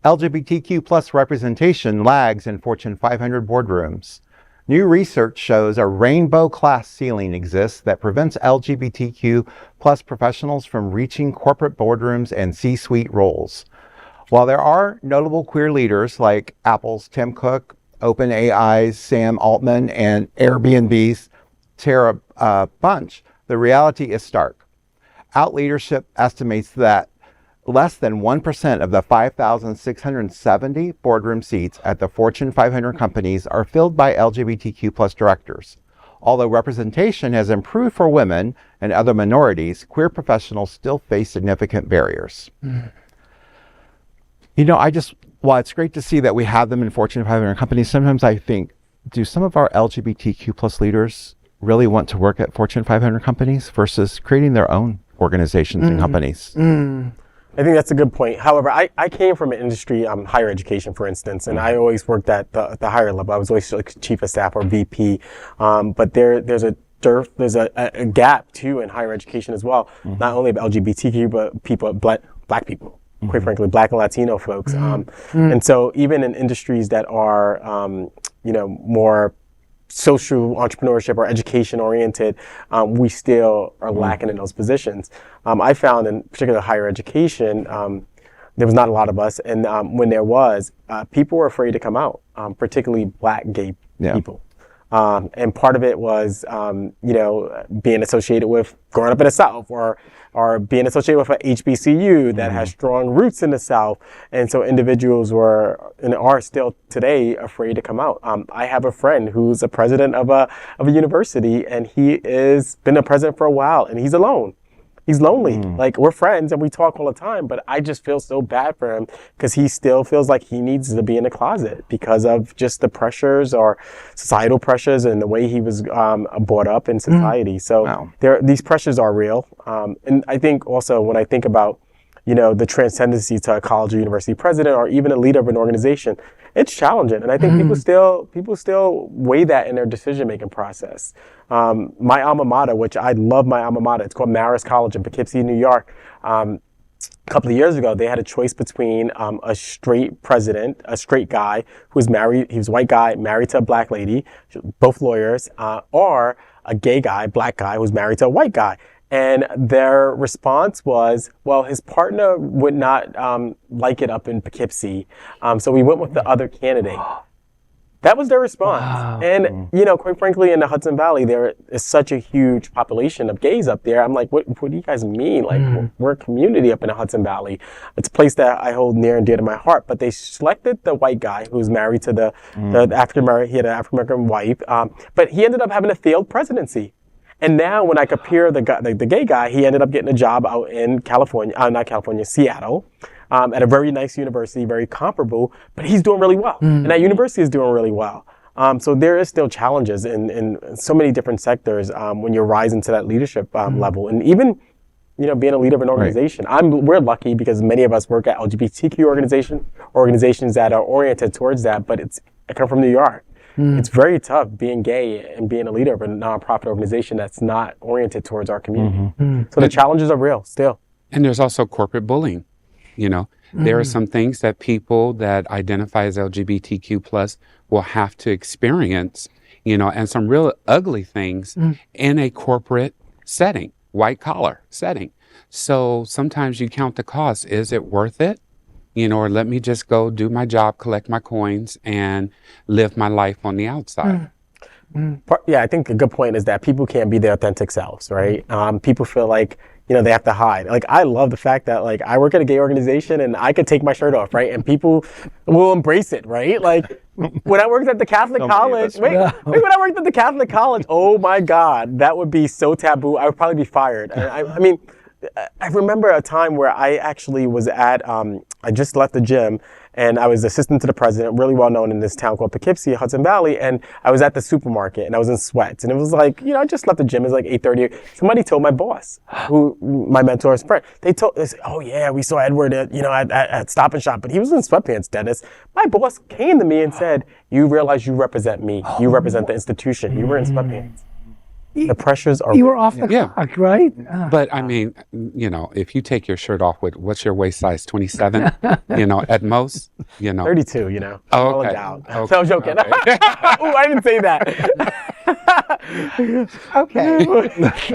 LGBTQ plus representation lags in Fortune 500 boardrooms. New research shows a rainbow class ceiling exists that prevents LGBTQ plus professionals from reaching corporate boardrooms and C-suite roles. While there are notable queer leaders like Apple's Tim Cook, OpenAI's Sam Altman, and Airbnb's Tara Bunch, the reality is stark. Out Leadership estimates that less than 1% of the 5,670 boardroom seats at the Fortune 500 companies are filled by LGBTQ plus directors. Although representation has improved for women and other minorities, queer professionals still face significant barriers. You know, while it's great to see that we have them in Fortune 500 companies, sometimes I think, do some of our LGBTQ plus leaders really want to work at Fortune 500 companies versus creating their own organizations and companies? I think that's a good point. However, I came from an industry, higher education, for instance, and I always worked at the higher level. I was always like chief of staff or VP. But there's a gap too in higher education as well. Not only of LGBTQ, but black people, quite frankly, Black and Latino folks. And so even in industries that are, more social entrepreneurship or education oriented, we still are lacking in those positions. I found in particular higher education, there was not a lot of us. And when there was, people were afraid to come out, particularly Black gay people. And part of it was, being associated with growing up in the South or being associated with an HBCU that has strong roots in the South. And so individuals were and are still today afraid to come out. I have a friend who's a president of a university, and he has been a president for a while, and he's alone. He's lonely. Like, we're friends and we talk all the time, but I just feel so bad for him because he still feels like he needs to be in the closet because of just the pressures or societal pressures and the way he was brought up in society. So these pressures are real. And I think also when I think about, the transcendency to a college or university president or even a leader of an organization, it's challenging. And I think people still weigh that in their decision-making process. My alma mater, which I love my alma mater, it's called Marist College in Poughkeepsie, New York. A couple of years ago, they had a choice between a straight president, a straight guy who was married, he was a white guy, married to a Black lady, both lawyers, or a gay guy, Black guy, who was married to a white guy. And their response was, well, his partner would not like it up in Poughkeepsie, so we went with the other candidate. That was their response. Wow. And, quite frankly, in the Hudson Valley, there is such a huge population of gays up there. I'm like, what do you guys mean? Like, we're a community up in the Hudson Valley. It's a place that I hold near and dear to my heart. But they selected the white guy who was married to the African-American, he had an African-American wife, but he ended up having a failed presidency. And now when I compare the gay guy, he ended up getting a job out in Seattle, at a very nice university, very comparable, but he's doing really well. And that university is doing really well. So there is still challenges in so many different sectors when you're rising to that leadership level. And even, being a leader of an organization. We're lucky because many of us work at LGBTQ organizations that are oriented towards that, but I come from New York. It's very tough being gay and being a leader of a nonprofit organization that's not oriented towards our community. So the challenges are real still. And there's also corporate bullying. There are some things that people that identify as LGBTQ plus will have to experience, and some real ugly things in a corporate setting, white collar setting. So sometimes you count the cost. Is it worth it? Or let me just go do my job, collect my coins, and live my life on the outside. Yeah, I think a good point is that people can't be their authentic selves, right? People feel like, they have to hide. Like, I love the fact that, like, I work at a gay organization and I could take my shirt off, right? And people will embrace it, right? Like, when I worked at the Catholic college, when I worked at the Catholic college, oh my God, that would be so taboo. I would probably be fired. I mean, I remember a time where I actually was at, I just left the gym and I was assistant to the president, really well known in this town called Poughkeepsie, Hudson Valley. And I was at the supermarket and I was in sweats. And it was like, I just left the gym. It was like 8:30. Somebody told my boss, who my mentor's friend, they said, oh yeah, we saw Edward at Stop and Shop, but he was in sweatpants, Dennis. My boss came to me and said, you realize you represent me. You represent the institution. You were in sweatpants. The pressures are. You were off the Yeah. clock, right? But I mean, if you take your shirt off with, what's your waist size? 27, at most, 32, Oh, All okay. out. Okay. So I was joking. Okay. Ooh, I didn't say that. Okay.